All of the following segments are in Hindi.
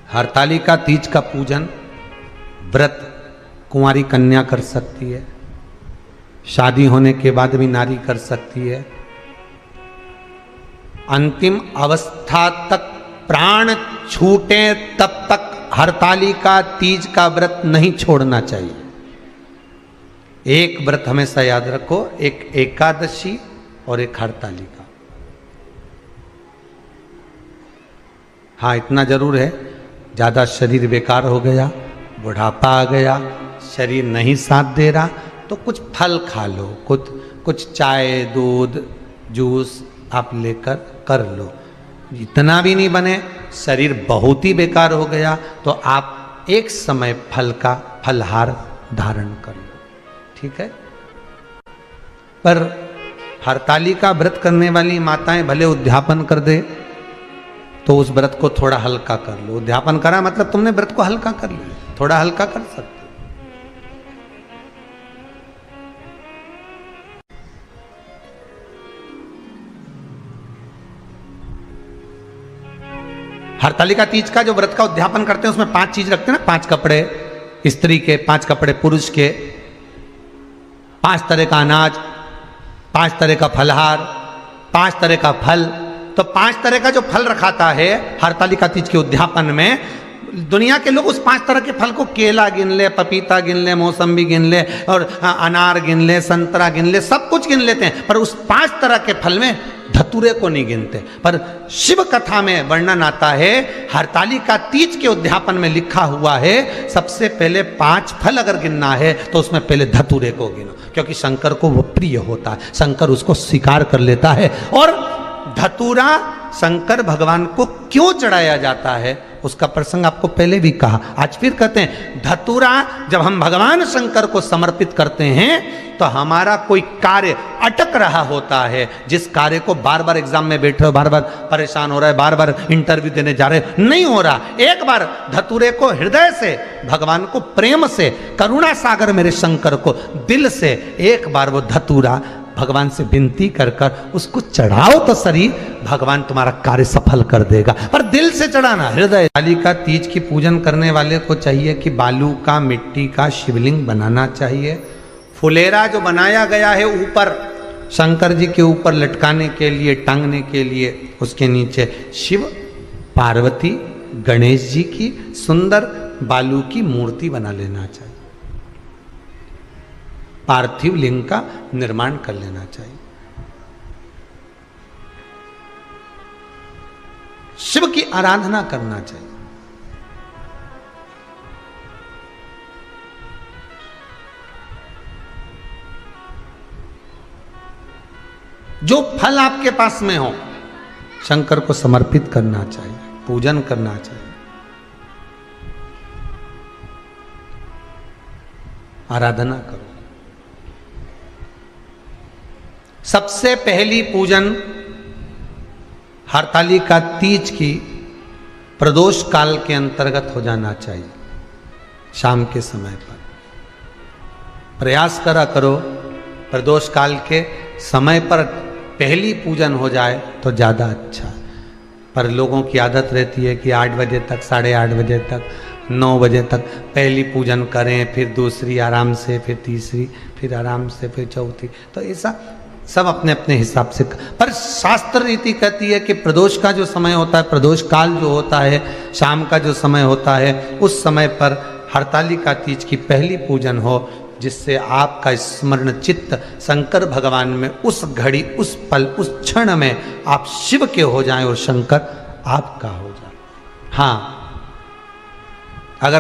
हरतालिका तीज का पूजन व्रत कुंवारी कन्या कर सकती है, शादी होने के बाद भी नारी कर सकती है। अंतिम अवस्था तक प्राण छूटे तब तक हरतालिका तीज का व्रत नहीं छोड़ना चाहिए। एक व्रत हमेशा याद रखो, एक एकादशी और एक हरतालिका। हाँ, इतना जरूर है, ज्यादा शरीर बेकार हो गया, बुढ़ापा आ गया, शरीर नहीं साथ दे रहा, तो कुछ फल खा लो, कुछ चाय दूध जूस आप लेकर कर लो। इतना भी नहीं बने, शरीर बहुत ही बेकार हो गया, तो आप एक समय फल का फलहार धारण कर लो, ठीक है। पर हरतालिका व्रत करने वाली माताएं भले उद्यापन कर दे, तो उस व्रत को थोड़ा हल्का कर लो। उद्यापन करा मतलब तुमने व्रत को हल्का कर लिया, थोड़ा हल्का कर सकते हो। हरतालिका तीज का जो व्रत का उद्यापन करते हैं उसमें 5 चीज रखते हैं ना, 5 कपड़े स्त्री के, 5 कपड़े पुरुष के, 5 तरह का अनाज, 5 तरह का फलहार, 5 तरह का फल। तो 5 तरह का जो फल रखाता है हरतालिका तीज के उद्यापन में, दुनिया के लोग उस 5 तरह के फल को केला गिन ले, पपीता गिन ले, मौसम्बी गिन ले, और अनार गिन ले, संतरा गिन ले, सब कुछ गिन लेते हैं, पर उस 5 तरह के फल में धतूरे को नहीं गिनते। पर शिव कथा में वर्णन आता है, हरतालिका तीज के उद्यापन में लिखा हुआ है, सबसे पहले 5 फल अगर गिनना है तो उसमें पहले धतूरे को गिनो, क्योंकि शंकर को वो प्रिय होता है, शंकर उसको स्वीकार कर लेता है। और धतूरा शंकर भगवान को क्यों चढ़ाया जाता है उसका प्रसंग आपको पहले भी कहा, आज फिर कहते हैं। धतूरा जब हम भगवान शंकर को समर्पित करते हैं तो हमारा कोई कार्य अटक रहा होता है, जिस कार्य को बार बार एग्जाम में बैठे हो, बार बार परेशान हो रहा है, बार बार इंटरव्यू देने जा रहे हो, नहीं हो रहा, एक बार धतूरे को हृदय से, भगवान को प्रेम से, करुणा सागर मेरे शंकर को दिल से एक बार वो धतूरा भगवान से विनती कर कर उसको चढ़ाओ तो सही, भगवान तुम्हारा कार्य सफल कर देगा। पर दिल से चढ़ाना, हृदय। हरतालिका तीज की पूजन करने वाले को चाहिए कि बालू का, मिट्टी का शिवलिंग बनाना चाहिए। फुलेरा जो बनाया गया है ऊपर शंकर जी के ऊपर लटकाने के लिए, टांगने के लिए, उसके नीचे शिव पार्वती गणेश जी की सुंदर बालू की मूर्ति बना लेना चाहिए, पार्थिव लिंग का निर्माण कर लेना चाहिए। शिव की आराधना करना चाहिए। जो फल आपके पास में हो शंकर को समर्पित करना चाहिए, पूजन करना चाहिए, आराधना करो। सबसे पहली पूजन हरतालिका तीज की प्रदोष काल के अंतर्गत हो जाना चाहिए, शाम के समय पर। प्रयास करो प्रदोष काल के समय पर पहली पूजन हो जाए तो ज़्यादा अच्छा। पर लोगों की आदत रहती है कि 8 बजे तक, 8:30 बजे तक, 9 बजे तक पहली पूजन करें, फिर दूसरी आराम से, फिर तीसरी, फिर आराम से, फिर चौथी। तो ऐसा सब अपने अपने हिसाब से। पर शास्त्र रीति कहती है कि प्रदोष का जो समय होता है, प्रदोष काल जो होता है, शाम का जो समय होता है, उस समय पर हरतालिका तीज की पहली पूजन हो, जिससे आपका स्मरण चित्त शंकर भगवान में उस घड़ी, उस पल, उस क्षण में आप शिव के हो जाएं और शंकर आपका हो जाए। हाँ, अगर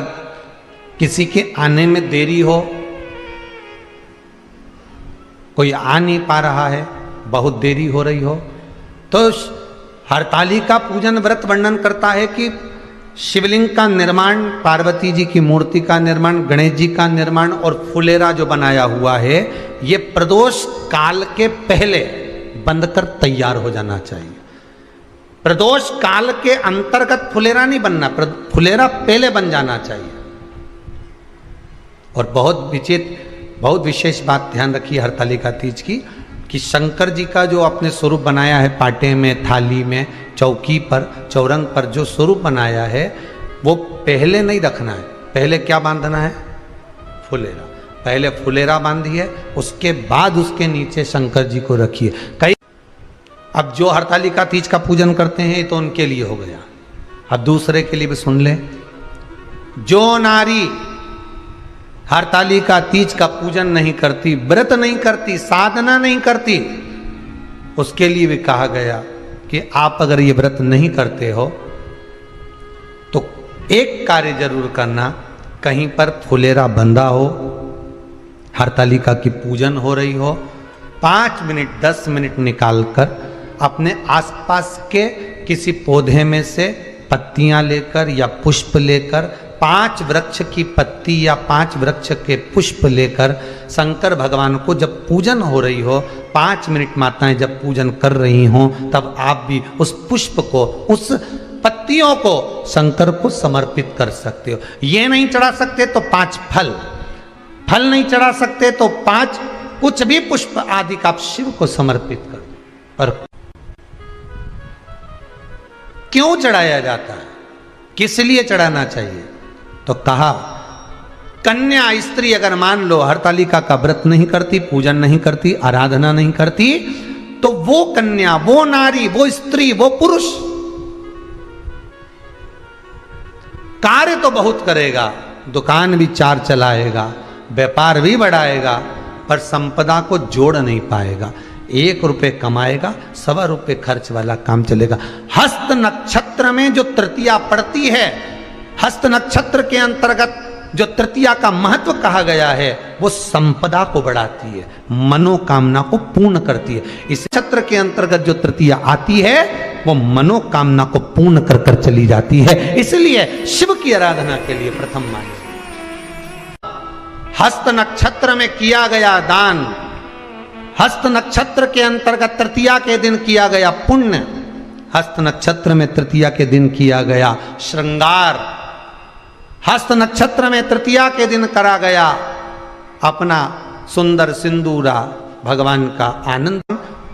किसी के आने में देरी हो, कोई आ नहीं पा रहा है, बहुत देरी हो रही हो, तो हरतालिका पूजन व्रत वर्णन करता है कि शिवलिंग का निर्माण, पार्वती जी की मूर्ति का निर्माण, गणेश जी का निर्माण और फुलेरा जो बनाया हुआ है, ये प्रदोष काल के पहले बंधकर तैयार हो जाना चाहिए। प्रदोष काल के अंतर्गत फुलेरा नहीं बनना, फुलेरा पहले बन जाना चाहिए। और बहुत विशेष बात ध्यान रखिए हरतालिका तीज की, कि शंकर जी का जो आपने स्वरूप बनाया है, पाटे में, थाली में, चौकी पर, चौरंग पर जो स्वरूप बनाया है, वो पहले नहीं रखना है, पहले क्या बांधना है? फुलेरा। पहले फुलेरा बांधिए, उसके बाद उसके नीचे शंकर जी को रखिए। कई अब जो हरतालिका तीज का पूजन करते हैं तो उनके लिए हो गया, अब दूसरे के लिए भी सुन ले। जो नारी हरतालिका तीज का पूजन नहीं करती, व्रत नहीं करती, साधना नहीं करती, उसके लिए भी कहा गया कि आप अगर ये व्रत नहीं करते हो तो एक कार्य जरूर करना, कहीं पर फुलेरा बंधा हो, हरतालिका की पूजन हो रही हो, 5 मिनट 10 मिनट निकालकर अपने आसपास के किसी पौधे में से पत्तियां लेकर या पुष्प लेकर, 5 वृक्ष की पत्ती या 5 वृक्ष के पुष्प लेकर शंकर भगवान को जब पूजन हो रही हो, 5 मिनट माताएं जब पूजन कर रही हों, तब आप भी उस पुष्प को, उस पत्तियों को शंकर को समर्पित कर सकते हो। ये नहीं चढ़ा सकते तो 5 फल नहीं चढ़ा सकते तो 5 कुछ भी पुष्प आदि का आप शिव को समर्पित कर दो। पर क्यों चढ़ाया जाता है, किस लिए चढ़ाना चाहिए? तो कहा कन्या स्त्री अगर मान लो हरतालिका का व्रत नहीं करती, पूजन नहीं करती, आराधना नहीं करती, तो वो कन्या, वो नारी, वो स्त्री, वो पुरुष कार्य तो बहुत करेगा, दुकान भी 4 चलाएगा, व्यापार भी बढ़ाएगा, पर संपदा को जोड़ नहीं पाएगा। 1 रुपए कमाएगा, 1.25 रुपए खर्च वाला काम चलेगा। हस्त नक्षत्र में जो तृतीया पड़ती है, हस्त नक्षत्र के अंतर्गत जो तृतीया का महत्व कहा गया है, वो संपदा को बढ़ाती है, मनोकामना को पूर्ण करती है। इस नक्षत्र के अंतर्गत जो तृतीया आती है वो मनोकामना को पूर्ण कर कर चली जाती है। इसलिए शिव की आराधना के लिए प्रथम माने। हस्त नक्षत्र में किया गया दान, हस्त नक्षत्र के अंतर्गत तृतीया के दिन किया गया पुण्य, हस्त नक्षत्र में तृतीया के दिन किया गया श्रृंगार, हस्त नक्षत्र में तृतीया के दिन करा गया अपना सुंदर सिंदूरा, भगवान का आनंद,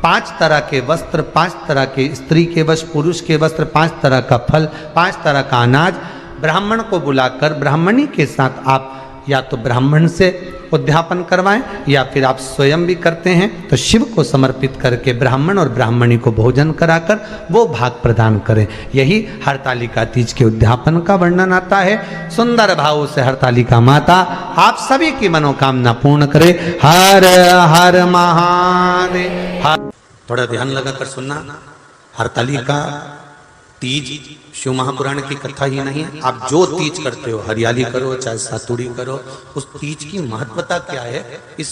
5 तरह के वस्त्र, 5 तरह के स्त्री के वस्त्र, पुरुष के वस्त्र, 5 तरह का फल, 5 तरह का अनाज, ब्राह्मण को बुलाकर ब्राह्मणी के साथ आप या तो ब्राह्मण से उद्यापन करवाएं या फिर आप स्वयं भी करते हैं तो शिव को समर्पित करके ब्राह्मण और ब्राह्मणी को भोजन कराकर वो भाग प्रदान करें। यही हरतालिका तीज के उद्यापन का वर्णन आता है। सुंदर भाव से हरतालिका माता आप सभी की मनोकामना पूर्ण करे। हर हर महादेव। थोड़ा ध्यान लगाकर सुनना, हरतालिका तीज शिव महापुराण की कथा ही नहीं है। आप जो तीज करते हो, हरियाली करो चाहे सातुड़ी करो, उस तीज की महत्वता क्या है, इस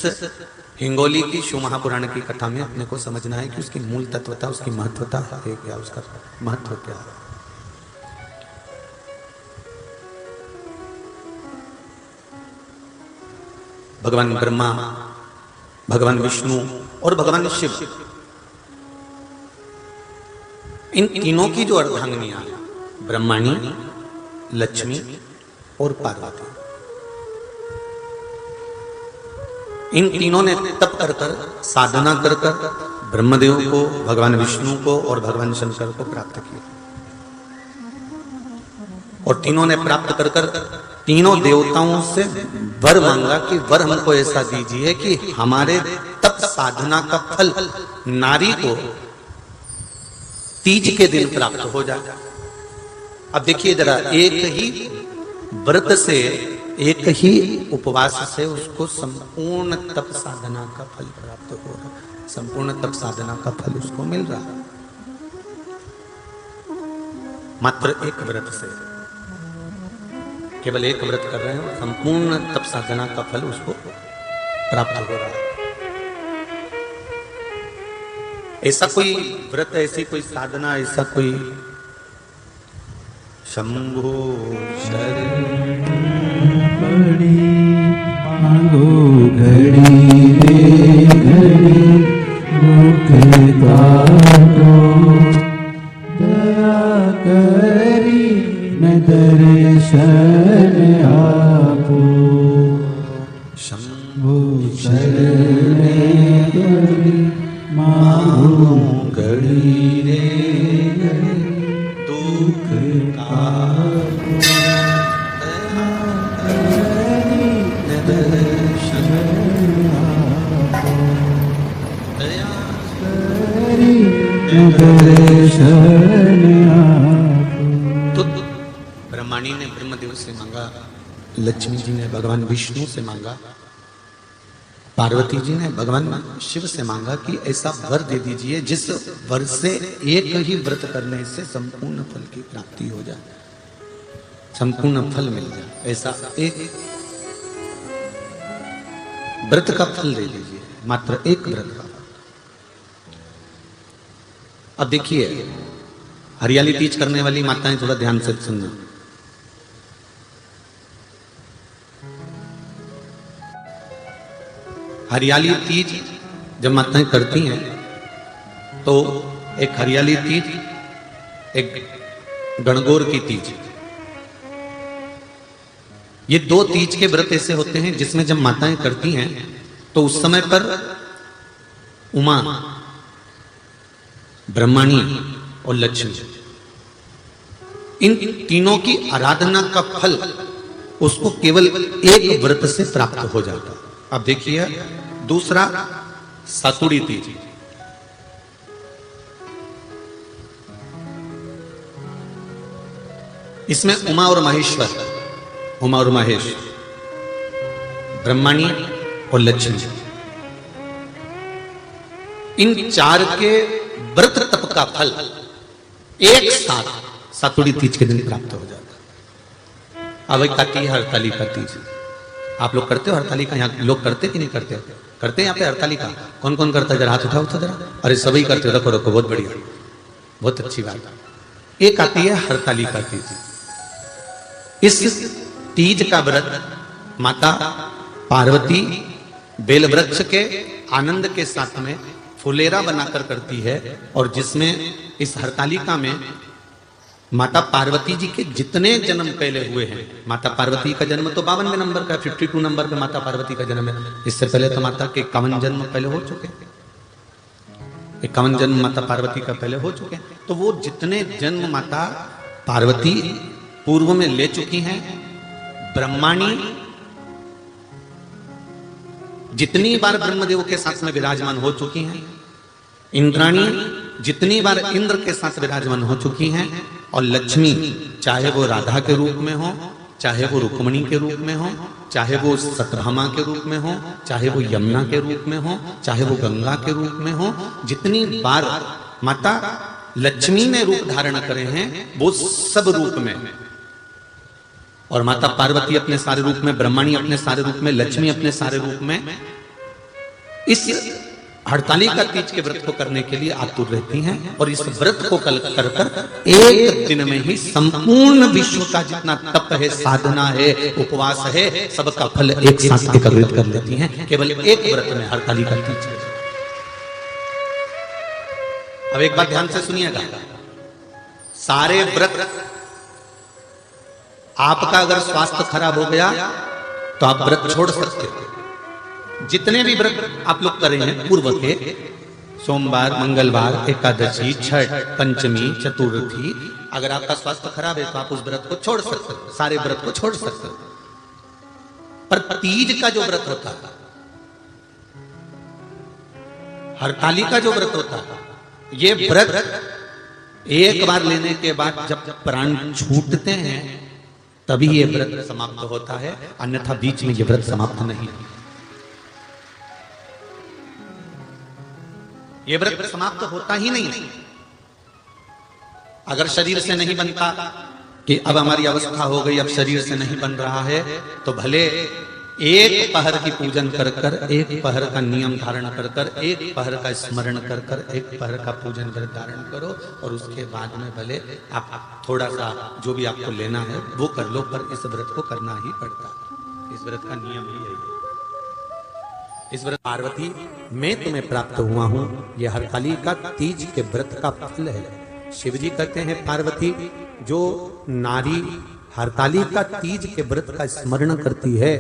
हिंगोली की शिव महापुराण की कथा में अपने को समझना है कि उसकी मूल तत्वता, उसकी महत्वता है क्या, उसका महत्व क्या है। भगवान ब्रह्मा, भगवान विष्णु और भगवान शिव, इन तीनों की जो अर्धांगिनियां, ब्रह्मणी, लक्ष्मी और पार्वती, इन तीनों ने तप कर कर, साधना कर कर ब्रह्मदेव को, भगवान विष्णु को और भगवान शंकर को प्राप्त किया। और तीनों ने प्राप्त कर कर तीनों देवताओं से वर मांगा कि वर हमको ऐसा दीजिए कि हमारे तप साधना का फल नारी को तीज के दिन प्राप्त हो जाए। अब देखिए जरा, एक ही व्रत से, एक ही उपवास से उसको संपूर्ण तप साधना का फल प्राप्त हो रहा है, संपूर्ण तप साधना का फल उसको मिल रहा है मात्र एक व्रत से। केवल एक व्रत कर रहे हैं, संपूर्ण तप साधना का फल उसको प्राप्त हो रहा है। ऐसा कोई व्रत, ऐसी कोई साधना, ऐसा कोई शंभो शरण बड़ी मांगो घड़ी रे घड़ी मुख काटो, दया करी न दर्शन आपो, शंभो शरण बड़ी मांगो घड़ी रे घड़ी दुख का दर्शन आपको। तो ब्रह्माणी ने ब्रह्मदेव से मांगा, लक्ष्मी जी ने भगवान विष्णु से मांगा, पार्वती जी ने भगवान शिव से मांगा कि ऐसा वर दे दीजिए जिस वर से एक ही व्रत करने से संपूर्ण फल की प्राप्ति हो जाए, संपूर्ण फल मिल जाए। ऐसा एक व्रत का फल दे दीजिए, मात्र एक व्रत का। अब देखिए, हरियाली तीज करने वाली माताएं थोड़ा ध्यान से सुनना। हरियाली तीज जब माताएं करती हैं तो एक हरियाली तीज, एक गणगौर की तीज, ये दो तीज के व्रत ऐसे होते हैं जिसमें जब माताएं करती हैं तो उस समय पर उमा, ब्रह्माणी और लक्ष्मी, इन तीनों की आराधना का फल उसको केवल एक व्रत से प्राप्त हो जाता है। अब देखिए दूसरा सातुड़ी तीज। इसमें उमा और महेश्वर, उमा और महेश, ब्रह्माणी और लक्ष्मी, इन चार के व्रत तप का फल एक साथ सातुड़ी तीज के दिन प्राप्त हो जाता। अब एक आती है हरतालिका तीज। आप लोग करते हो हरतालिका? यहाँ लोग करते कि नहीं करते? करते हैं यहाँ पे हरतालिका? कौन कौन करता है? जरा हाथ उठाओ तो जरा। अरे सभी करते हो, रखो रखो, बहुत बढ़िया, बहुत अच्छी बात। एक आती है हरतालिका तीज। इस तीज का व्रत माता पार्वती बेल वृक्ष के आनंद के साथ में फुलेरा बनाकर करती है, और जिसमें इस हरतालिका में माता पार्वती जी के जितने जन्म पहले हुए हैं, माता पार्वती का जन्म तो 52वें नंबर का, 52 नंबर पे माता पार्वती का जन्म है। इससे पहले तो माता के 51 जन्म पहले हो चुके, 51 जन्म माता पार्वती का पहले हो चुके। तो वो जितने जन्म माता पार्वती पूर्व में ले चुकी हैं, ब्रह्माणी जितनी बार ब्रह्मदेव के साथ में विराजमान हो चुकी हैं, इंद्राणी जितनी बार इंद्र के साथ विराजमान हो चुकी हैं, और लक्ष्मी चाहे वो राधा के रूप में हो, चाहे वो रुक्मणी के रूप में हो, चाहे वो सतभामा के रूप में हो, चाहे वो यमुना के रूप में हो, चाहे वो गंगा के रूप में हो, जितनी बार माता लक्ष्मी ने रूप धारण करे हैं वो सब रूप में, और माता पार्वती अपने सारे रूप में, ब्रह्माणी अपने सारे रूप में, लक्ष्मी अपने सारे रूप में इस हड़तालिका तीज के व्रत को करने के लिए आतुर रहती हैं। और इस व्रत को कर कर एक दिन में ही संपूर्ण विश्व का जितना तप है, साधना है, उपवास है, सबका फल एक साथ एकत्रित कर लेती हैं केवल एक व्रत में, हड़तालिका तीज। अब एक बात ध्यान से सुनिएगा, सारे व्रत, आपका अगर स्वास्थ्य खराब हो गया तो आप व्रत छोड़ सकते हो। जितने भी व्रत आप लोग कर रहे हैं पूर्व के, सोमवार, मंगलवार, एकादशी, छठ, पंचमी, चतुर्थी, अगर आपका स्वास्थ्य खराब है तो आप उस व्रत को छोड़ सकते हो, सारे व्रत को छोड़ सकते हो। पर तीज का जो व्रत होता है, हरतालिका जो व्रत होता है, ये व्रत एक बार लेने के बाद जब प्राण छूटते हैं तभी ये व्रत समाप्त होता है, अन्यथा बीच में ये व्रत समाप्त नहीं। ये व्रत समाप्त होता ही नहीं। अगर शरीर से नहीं बनता कि अब हमारी अवस्था हो गई, अब शरीर से नहीं बन रहा है, तो भले एक पहर की पूजन कर कर, एक पहर का नियम धारण कर कर, एक पहर का स्मरण कर कर, एक पहर का पूजन व्रत धारण करो, और उसके बाद में भले आप थोड़ा सा जो भी आपको लेना है वो कर लो, पर इस व्रत को करना ही पड़ता है। इस व्रत का नियम ही यही है। इस व्रत पार्वती मैं तुम्हें प्राप्त हुआ हूं, यह हरतालिका तीज के व्रत का फल है। शिव जी कहते हैं पार्वती जो नारी हरतालिका तीज के व्रत का स्मरण करती है,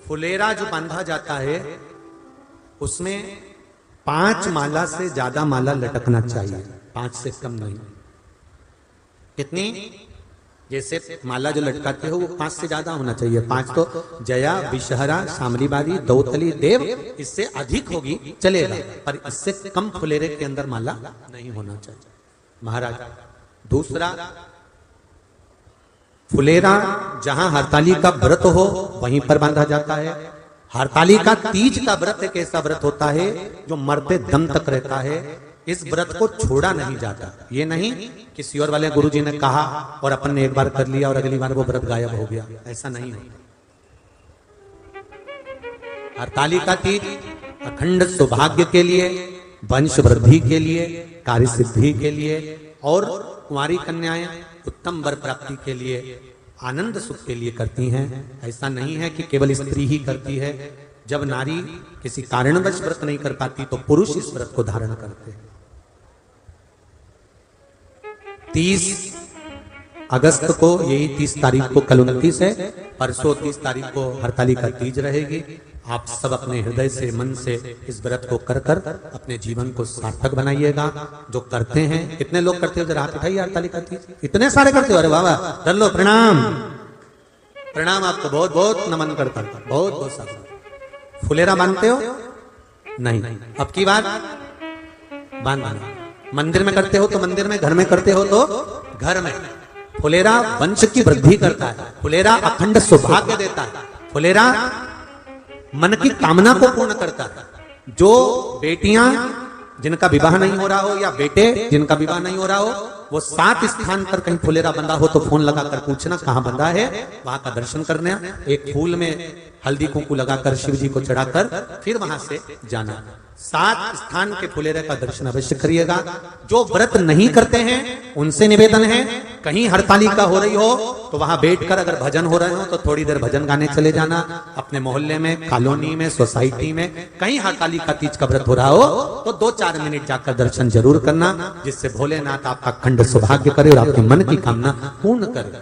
फुलेरा जो बांधा जाता है उसमें 5 माला से ज्यादा माला लटकना चाहिए, 5 से कम नहीं। कितनी? जैसे माला जो लटकाते हो वो 5 से ज्यादा होना चाहिए। 5 तो जया, विषहरा, शामलीबारी, दौतली, देव, इससे अधिक होगी चलेगा, पर इससे कम फुलेरे के अंदर माला नहीं होना चाहिए महाराज। दूसरा, फुलेरा जहां हरताली का व्रत हो वहीं पर बांधा जाता है। हरताली का तीज का व्रत एक ऐसा व्रत होता है जो मरते दम तक रहता है। इस व्रत को छोड़ा नहीं जाता। ये नहीं किसी और वाले गुरुजी ने कहा और अपन ने एक बार कर लिया और अगली बार वो व्रत गायब हो गया, ऐसा नहीं होता। हरताली का तीज अखंड सौभाग्य के लिए, वंश वृद्धि के लिए, कार्य सिद्धि के लिए और कुंवारी कन्याएं उत्तम वर प्राप्ति के लिए, आनंद सुख के लिए करती हैं। ऐसा नहीं है कि केवल स्त्री ही करती है। जब नारी किसी कारणवश व्रत नहीं कर पाती तो पुरुष इस व्रत को धारण करते हैं। 30 अगस्त को, यही 30 तारीख को, कल 29 है, परसों 30 तारीख को हरताली का तीज रहेगी। आप सब अपने हृदय से, मन से इस व्रत को कर कर अपने जीवन को सार्थक बनाइएगा। जो करते हैं, कितने लोग करते हो जरा हाथ उठाइए हरताली का तीज। इतने सारे करते हो, अरे वाह वाह, कर लो, प्रणाम प्रणाम, आपको बहुत बहुत नमन करता हूं, बहुत बहुत सारा। फुलेरा बांधते हो? नहीं, अब की बार बांधना। मंदिर में करते हो तो मंदिर में, घर में करते हो तो घर में। फुलेरा वंश की वृद्धि करता है, फुलेरा अखंड सौभाग्य देता है, फुलेरा मन की कामना को पूर्ण करता है। जो बेटियां जिनका विवाह नहीं हो रहा हो या बेटे जिनका विवाह नहीं हो रहा हो, वो 7 स्थान पर कहीं फुलेरा बंधा हो तो फोन लगाकर पूछना कहां बंधा है, वहां का दर्शन करना। एक फूल में हल्दी कुंकू लगाकर शिव जी को चढ़ाकर फिर वहां से जाना। 7 स्थान के फुलेरे का दर्शन अवश्य करिएगा। जो व्रत नहीं करते हैं उनसे निवेदन है, कहीं हरताली का हो रही हो तो वहां बैठकर अगर भजन हो रहे हो तो थोड़ी देर भजन गाने चले जाना। अपने मोहल्ले में, कॉलोनी में, सोसाइटी में कहीं हरताली का तीज का व्रत हो रहा हो तो 2-4 मिनट जाकर दर्शन जरूर करना, जिससे भोलेनाथ आपका अखंड सौभाग्य करे और आपके मन की कामना पूर्ण करे।